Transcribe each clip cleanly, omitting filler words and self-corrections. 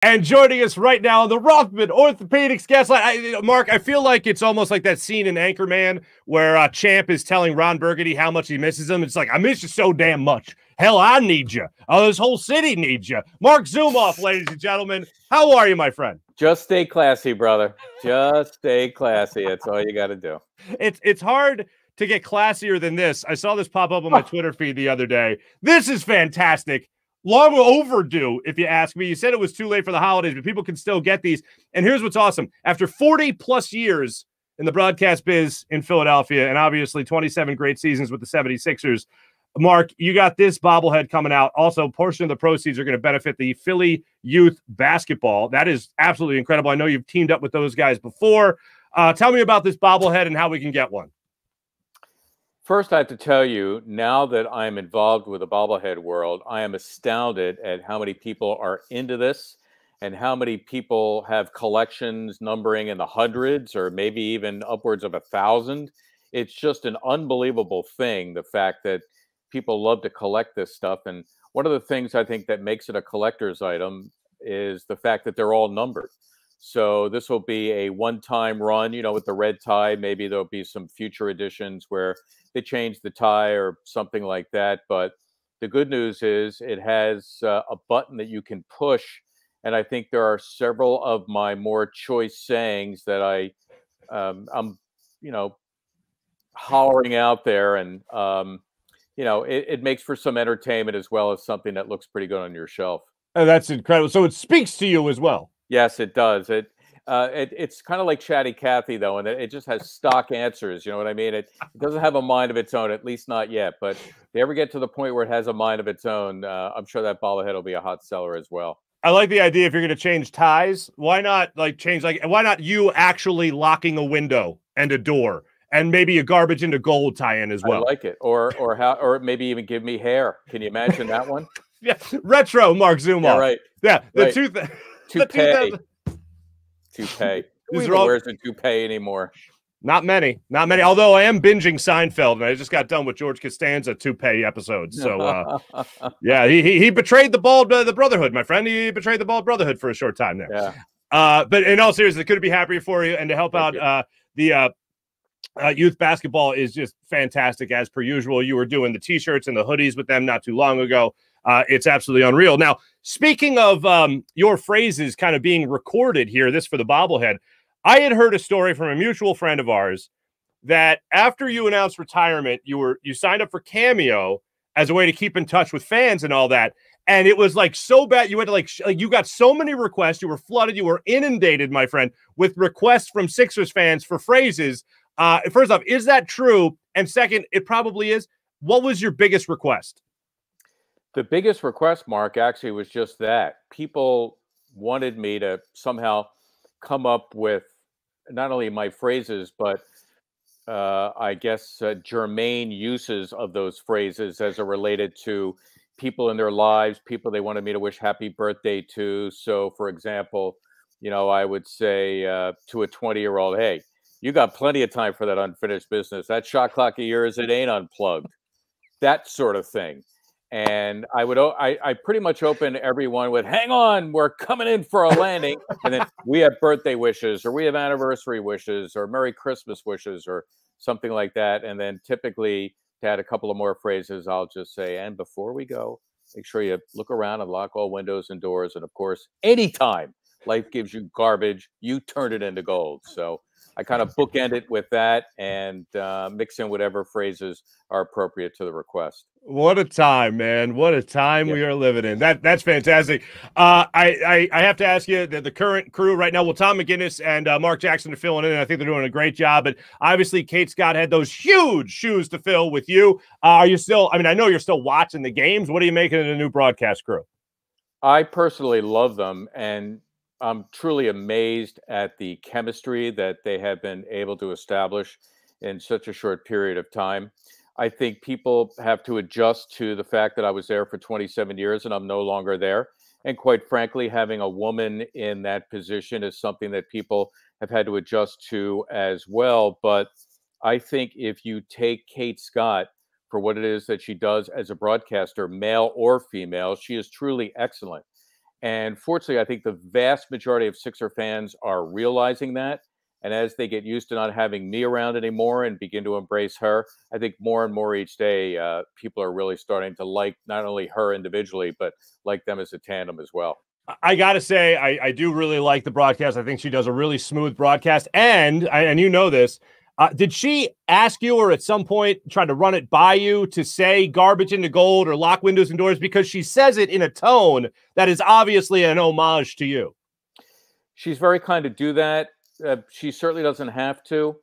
And joining us right now on the Rothman Orthopedic Guest Line, Mark, I feel like it's almost like that scene in Anchorman where Champ is telling Ron Burgundy how much he misses him. It's like, I miss you so damn much. Hell, I need you. Oh, this whole city needs you. Marc Zumoff, ladies and gentlemen. How are you, my friend? Just stay classy, brother. Just stay classy. That's all you got to do. It's hard to get classier than this. I saw this pop up on my Twitter feed the other day. This is fantastic. Long overdue, if you ask me. You said it was too late for the holidays, but people can still get these. And here's what's awesome. After 40-plus years in the broadcast biz in Philadelphia, and obviously 27 great seasons with the 76ers, Mark, you got this bobblehead coming out. Also, a portion of the proceeds are going to benefit the Philly youth basketball. That is absolutely incredible. I know you've teamed up with those guys before. Tell me about this bobblehead and how we can get one. First, I have to tell you, now that I'm involved with the bobblehead world, I am astounded at how many people are into this and how many people have collections numbering in the hundreds or maybe even upwards of 1,000. It's just an unbelievable thing, the fact that people love to collect this stuff. And one of the things I think that makes it a collector's item is the fact that they're all numbered. So this will be a one-time run, you know, with the red tie. Maybe there'll be some future editions where they change the tie or something like that. But the good news is it has a button that you can push. And I think there are several of my more choice sayings that I'm, you know, hollering out there. And, you know, it makes for some entertainment as well as something that looks pretty good on your shelf. Oh, that's incredible. So it speaks to you as well. Yes, it does. It's kind of like Chatty Cathy, though, and it just has stock answers. You know what I mean? It doesn't have a mind of its own, at least not yet. But if they ever get to the point where it has a mind of its own, I'm sure that bobblehead will be a hot seller as well. I like the idea. If you're going to change ties, why not why not you actually locking a window and a door and maybe a garbage into gold tie-in as well? I like it. Or maybe even give me hair. Can you imagine that one? Yeah, retro Marc Zumoff. Yeah, right. Yeah, the right. Toupee. Toupee. Who even wears a toupee anymore? Not many. Although I am binging Seinfeld, and I just got done with George Costanza toupee episodes. So, yeah, he betrayed the Brotherhood, my friend. He betrayed the Bald Brotherhood for a short time there. Yeah. But in all seriousness, I couldn't be happier for you, and to help out the youth basketball is just fantastic as per usual. You were doing the T-shirts and the hoodies with them not too long ago. It's absolutely unreal. Now, speaking of your phrases kind of being recorded here, this for the bobblehead, I had heard a story from a mutual friend of ours that after you announced retirement, you signed up for Cameo as a way to keep in touch with fans and all that. And it was like so bad. You had to like you got so many requests. You were flooded. You were inundated, my friend, with requests from Sixers fans for phrases. First off, is that true? And second, it probably is. What was your biggest request? The biggest request, Mark, actually was just that. People wanted me to somehow come up with not only my phrases, but I guess germane uses of those phrases as it related to people in their lives, people they wanted me to wish happy birthday to. So, for example, you know, I would say to a 20-year-old, hey, you got plenty of time for that unfinished business. That shot clock of yours, it ain't unplugged. That sort of thing. And I pretty much open everyone with, hang on, we're coming in for a landing. And then we have birthday wishes, or we have anniversary wishes, or Merry Christmas wishes, or something like that. And then typically, to add a couple of more phrases, I'll just say, and before we go, make sure you look around and lock all windows and doors. And of course, anytime life gives you garbage, you turn it into gold. So I kind of bookend it with that and mix in whatever phrases are appropriate to the request. What a time, man. What a time we are living in. That's fantastic. I have to ask you, the current crew right now, well, Tom McGinnis and Mark Jackson are filling in. I think they're doing a great job. But obviously, Kate Scott had those huge shoes to fill with you. Are you still, I mean, I know you're still watching the games. What are you making of the new broadcast crew? I personally love them. And I'm truly amazed at the chemistry that they have been able to establish in such a short period of time. I think people have to adjust to the fact that I was there for 27 years and I'm no longer there. And quite frankly, having a woman in that position is something that people have had to adjust to as well. But I think if you take Kate Scott for what it is that she does as a broadcaster, male or female, she is truly excellent. And fortunately, I think the vast majority of Sixer fans are realizing that. And as they get used to not having me around anymore and begin to embrace her, I think more and more each day, people are really starting to like not only her individually, but like them as a tandem as well. I got to say, I do really like the broadcast. I think she does a really smooth broadcast. And you know this, did she ask you or at some point try to run it by you to say garbage into gold or lock windows and doors? Because she says it in a tone that is obviously an homage to you. She's very kind to do that. She certainly doesn't have to.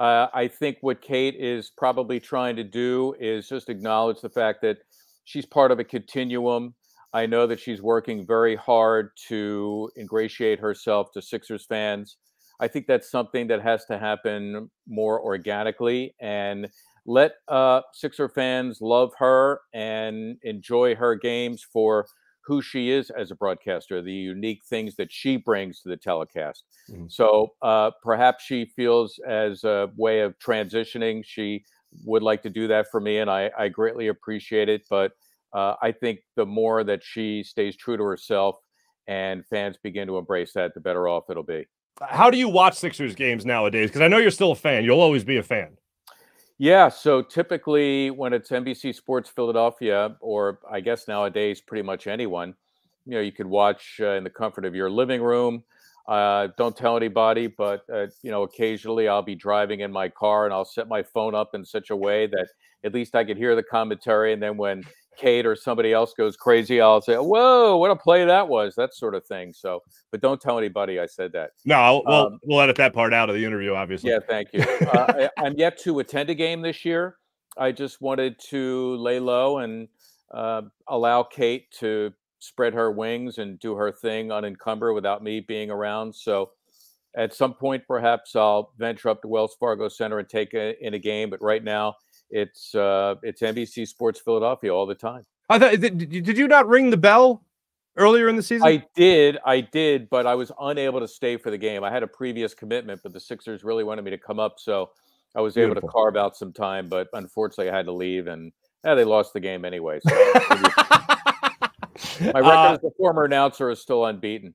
I think what Kate is probably trying to do is just acknowledge the fact that she's part of a continuum. I know that she's working very hard to ingratiate herself to Sixers fans. I think that's something that has to happen more organically, and let Sixer fans love her and enjoy her games for who she is as a broadcaster, the unique things that she brings to the telecast. So perhaps she feels as a way of transitioning, she would like to do that for me, and I greatly appreciate it. But I think the more that she stays true to herself and fans begin to embrace that, the better off it'll be. How do you watch Sixers games nowadays? Because I know you're still a fan. You'll always be a fan. Yeah, so typically when it's NBC Sports Philadelphia, or I guess nowadays pretty much anyone, you could watch in the comfort of your living room. Don't tell anybody, but occasionally I'll be driving in my car and I'll set my phone up in such a way that at least I could hear the commentary. And then when Kate or somebody else goes crazy, I'll say, "Whoa, what a play that was!" That sort of thing. So, but don't tell anybody I said that. No, we'll edit that part out of the interview, obviously. Yeah, thank you. I'm yet to attend a game this year. I just wanted to lay low and allow Kate to spread her wings and do her thing unencumbered without me being around. So at some point, perhaps I'll venture up to Wells Fargo Center and take in a game. But right now, it's NBC Sports Philadelphia all the time. I thought, did you not ring the bell earlier in the season? I did, but I was unable to stay for the game. I had a previous commitment, but the Sixers really wanted me to come up, so I was able to carve out some time. But unfortunately, I had to leave, and they lost the game anyway. So my record as a former announcer is still unbeaten.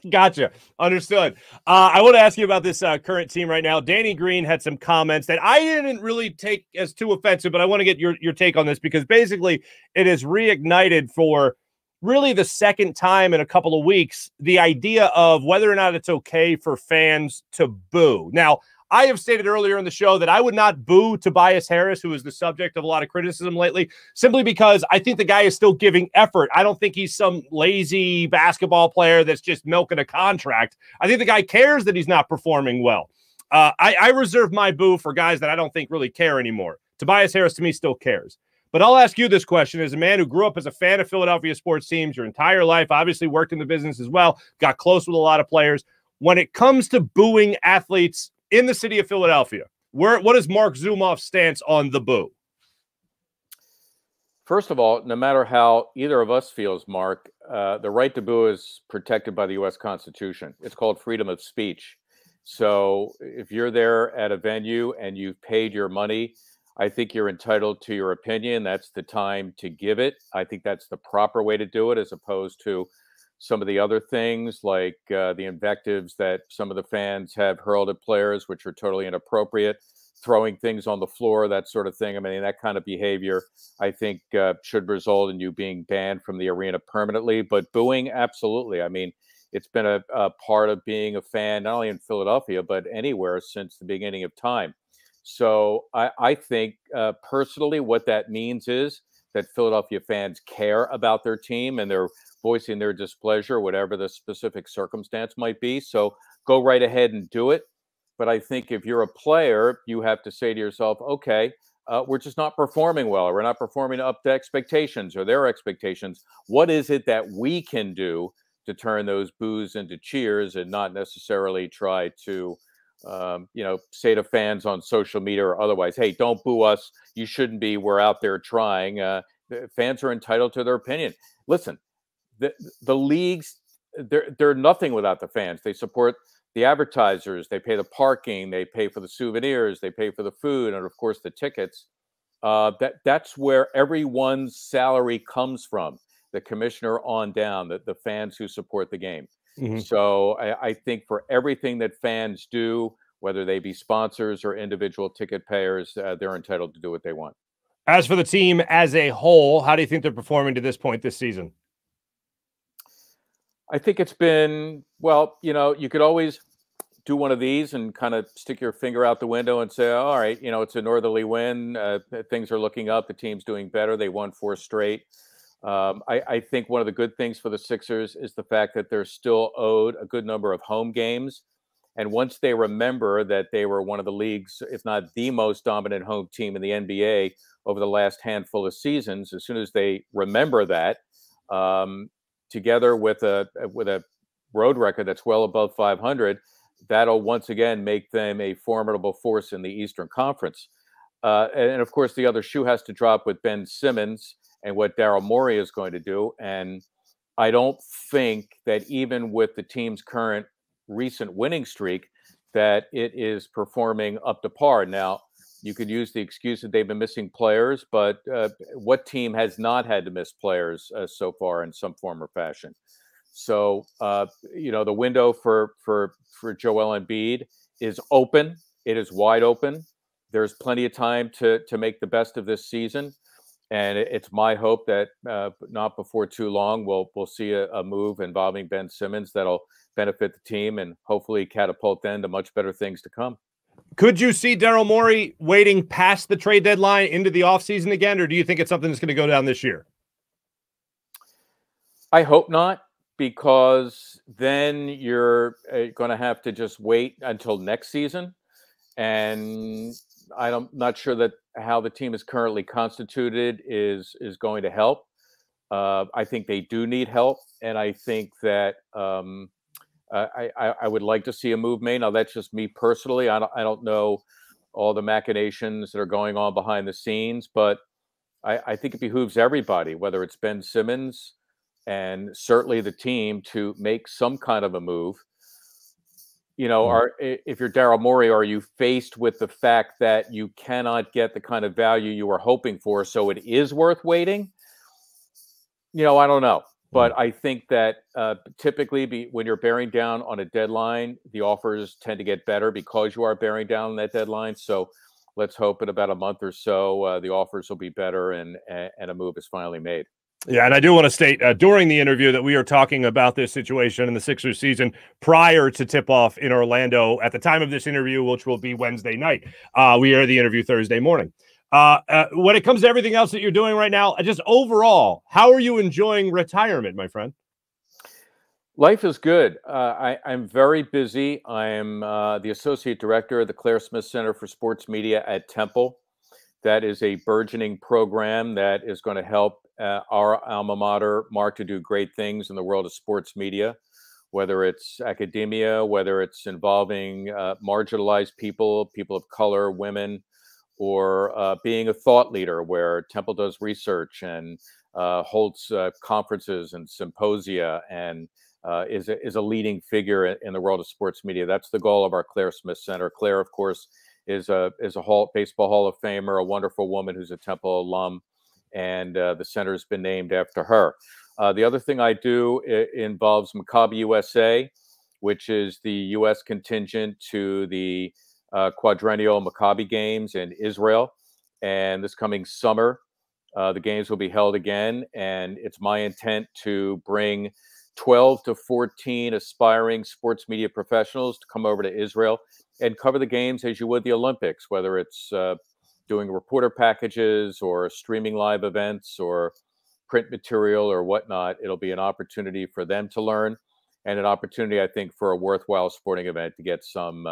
Gotcha. Understood. I want to ask you about this current team right now. Danny Green had some comments that I didn't really take as too offensive, but I want to get your take on this because basically it has reignited for really the second time in a couple of weeks the idea of whether or not it's okay for fans to boo. Now, I have stated earlier in the show that I would not boo Tobias Harris, who is the subject of a lot of criticism lately, simply because I think the guy is still giving effort. I don't think he's some lazy basketball player that's just milking a contract. I think the guy cares that he's not performing well. I reserve my boo for guys that I don't think really care anymore. Tobias Harris, to me, still cares. But I'll ask you this question. As a man who grew up as a fan of Philadelphia sports teams your entire life, obviously worked in the business as well, got close with a lot of players. When it comes to booing athletes in the city of Philadelphia, what is Marc Zumoff's stance on the boo? First of all, no matter how either of us feels, Mark, the right to boo is protected by the U.S. Constitution. It's called freedom of speech. So if you're there at a venue and you've paid your money, I think you're entitled to your opinion. That's the time to give it. I think that's the proper way to do it, as opposed to some of the other things like the invectives that some of the fans have hurled at players, which are totally inappropriate, throwing things on the floor, that sort of thing. I mean, that kind of behavior, I think, should result in you being banned from the arena permanently. But booing, absolutely. I mean, it's been a part of being a fan, not only in Philadelphia, but anywhere since the beginning of time. So I think personally what that means is that Philadelphia fans care about their team and they're voicing their displeasure, whatever the specific circumstance might be. So go right ahead and do it. But I think if you're a player, you have to say to yourself, okay, we're just not performing well, or we're not performing up to expectations or their expectations. What is it that we can do to turn those boos into cheers and not necessarily try to, say to fans on social media or otherwise, hey, don't boo us. You shouldn't be. We're out there trying. The fans are entitled to their opinion. Listen, the leagues, they're nothing without the fans. They support the advertisers, they pay the parking, they pay for the souvenirs, they pay for the food, and of course the tickets. That's where everyone's salary comes from. the commissioner on down, the fans who support the game. Mm-hmm. So I think for everything that fans do, whether they be sponsors or individual ticket payers, they're entitled to do what they want. As for the team as a whole, how do you think they're performing to this point this season? I think it's been, well, you could always do one of these and kind of stick your finger out the window and say, all right, it's a northerly wind. Things are looking up. The team's doing better. They won 4 straight. I think one of the good things for the Sixers is the fact that they're still owed a good number of home games. And once they remember that they were one of the league's, if not the most dominant home team in the NBA over the last handful of seasons, as soon as they remember that, together with a road record that's well above 500, that'll once again make them a formidable force in the Eastern Conference. And of course, the other shoe has to drop with Ben Simmons and what Daryl Morey is going to do. And I don't think that even with the team's current recent winning streak, that it is performing up to par. Now, you could use the excuse that they've been missing players, but what team has not had to miss players so far in some form or fashion? So, the window for Joel Embiid is open. It is wide open. There's plenty of time to make the best of this season. And it's my hope that not before too long, we'll see a move involving Ben Simmons that'll benefit the team and hopefully catapult them to much better things to come. Could you see Daryl Morey waiting past the trade deadline into the offseason again, or do you think it's something that's going to go down this year? I hope not, because then you're going to have to just wait until next season. And I'm not sure that how the team is currently constituted is going to help. I think they do need help, and I think that I would like to see a move made. Now, that's just me personally. I don't know all the machinations that are going on behind the scenes, but I think it behooves everybody, whether it's Ben Simmons and certainly the team, to make some kind of a move. If you're Daryl Morey, are you faced with the fact that you cannot get the kind of value you were hoping for, so it is worth waiting? I don't know. But I think that typically when you're bearing down on a deadline, the offers tend to get better because you are bearing down on that deadline. So let's hope in about a month or so, the offers will be better and a move is finally made. Yeah, and I do want to state during the interview that we are talking about this situation in the Sixers season prior to tip-off in Orlando at the time of this interview, which will be Wednesday night. We air the interview Thursday morning. When it comes to everything else that you're doing right now, just overall, how are you enjoying retirement, my friend? Life is good. I'm very busy. I'm the associate director of the Claire Smith Center for Sports Media at Temple. That is a burgeoning program that is going to help our alma mater, Marc, to do great things in the world of sports media, whether it's academia, whether it's involving marginalized people of color, women, or being a thought leader, where Temple does research and holds conferences and symposia and is a leading figure in the world of sports media. That's the goal of our Claire Smith Center. Claire, of course, is a baseball Hall of Famer, a wonderful woman who's a Temple alum, and the center's been named after her. The other thing I do involves Maccabi USA, which is the U.S. contingent to the quadrennial Maccabi Games in Israel. And this coming summer, the games will be held again. And it's my intent to bring 12 to 14 aspiring sports media professionals to come over to Israel and cover the games as you would the Olympics, whether it's doing reporter packages or streaming live events or print material or whatnot. It'll be an opportunity for them to learn, and an opportunity, I think, for a worthwhile sporting event to get some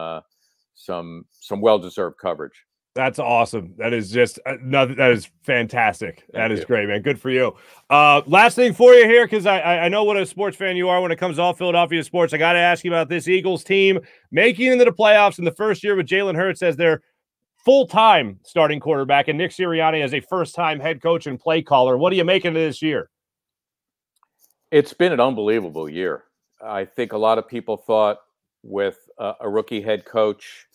well-deserved coverage. That's awesome. That is just that is fantastic. That is great, man. Good for you. Last thing for you here, because I know what a sports fan you are when it comes to all Philadelphia sports. I got to ask you about this Eagles team making it into the playoffs in the first year with Jalen Hurts as their full-time starting quarterback and Nick Sirianni as a first-time head coach and play caller. What are you making of this year? It's been an unbelievable year. I think a lot of people thought with a rookie head coach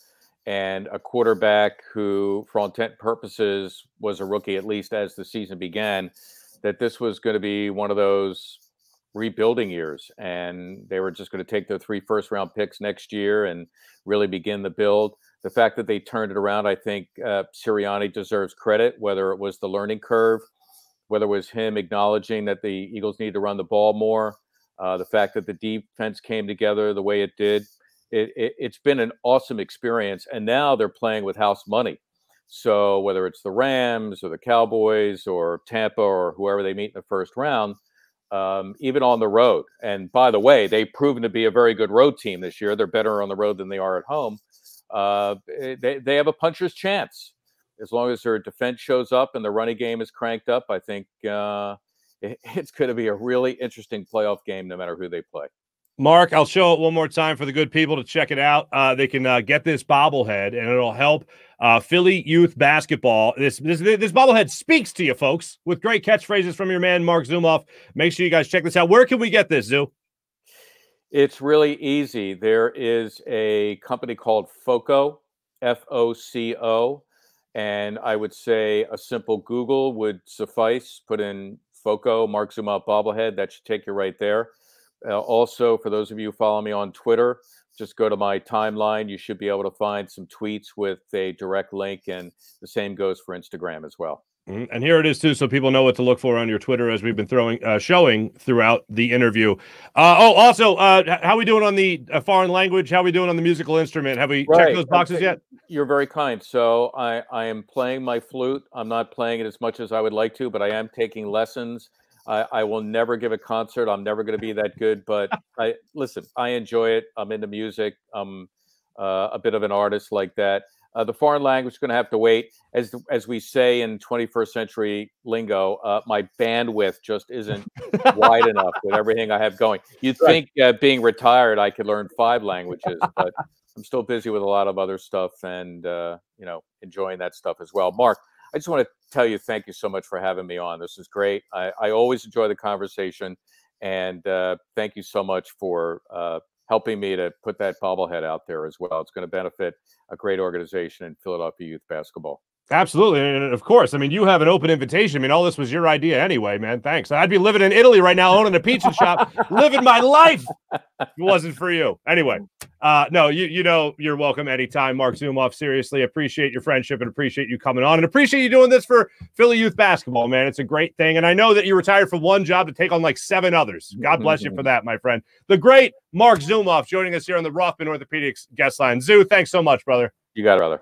and a quarterback who, for all intent and purposes, was a rookie, at least as the season began, that this was going to be one of those rebuilding years, and they were just going to take their 3 first-round picks next year and really begin the build. The fact that they turned it around, I think Sirianni deserves credit, whether it was the learning curve, whether it was him acknowledging that the Eagles need to run the ball more, the fact that the defense came together the way it did. It's been an awesome experience, and now they're playing with house money. So whether it's the Rams or the Cowboys or Tampa or whoever they meet in the first round, even on the road. And by the way, they've proven to be a very good road team this year. They're better on the road than they are at home. They have a puncher's chance. As long as their defense shows up and the running game is cranked up, I think it's going to be a really interesting playoff game no matter who they play. Mark, I'll show it one more time for the good people to check it out. They can get this bobblehead, and it'll help Philly youth basketball. This bobblehead speaks to you, folks, with great catchphrases from your man, Marc Zumoff. Make sure you guys check this out. Where can we get this, Zoo? It's really easy. There is a company called FOCO, F-O-C-O, and I would say a simple Google would suffice. Put in FOCO, Marc Zumoff bobblehead. That should take you right there. Also, for those of you who follow me on Twitter, just go to my timeline. You should be able to find some tweets with a direct link, and the same goes for Instagram as well. And here it is, too, so people know what to look for on your Twitter as we've been showing throughout the interview. Also, how are we doing on the foreign language? How are we doing on the musical instrument? Have we checked those boxes yet? You're very kind. So I am playing my flute. I'm not playing it as much as I would like to, but I am taking lessons. I will never give a concert. I'm never going to be that good, but listen, I enjoy it. I'm into music. I'm a bit of an artist like that. The foreign language is going to have to wait. As we say in 21st century lingo, my bandwidth just isn't wide enough with everything I have going. You'd think being retired, I could learn 5 languages, but I'm still busy with a lot of other stuff and, enjoying that stuff as well. Mark, I just want to tell you, thank you so much for having me on. This is great. I always enjoy the conversation, and thank you so much for helping me to put that bobblehead out there as well. It's going to benefit a great organization in Philadelphia youth basketball. Absolutely. And of course, I mean, you have an open invitation. I mean, all this was your idea anyway, man. Thanks. I'd be living in Italy right now, owning a pizza shop, living my life if it wasn't for you. Anyway, no, you know, you're welcome anytime, Marc Zumoff. Seriously, appreciate your friendship and appreciate you coming on and appreciate you doing this for Philly youth basketball, man. It's a great thing. And I know that you retired from one job to take on like 7 others. God bless you for that, my friend. The great Marc Zumoff joining us here on the Rothman Orthopedic Guest Line. Zoo, thanks so much, brother. You got it, brother.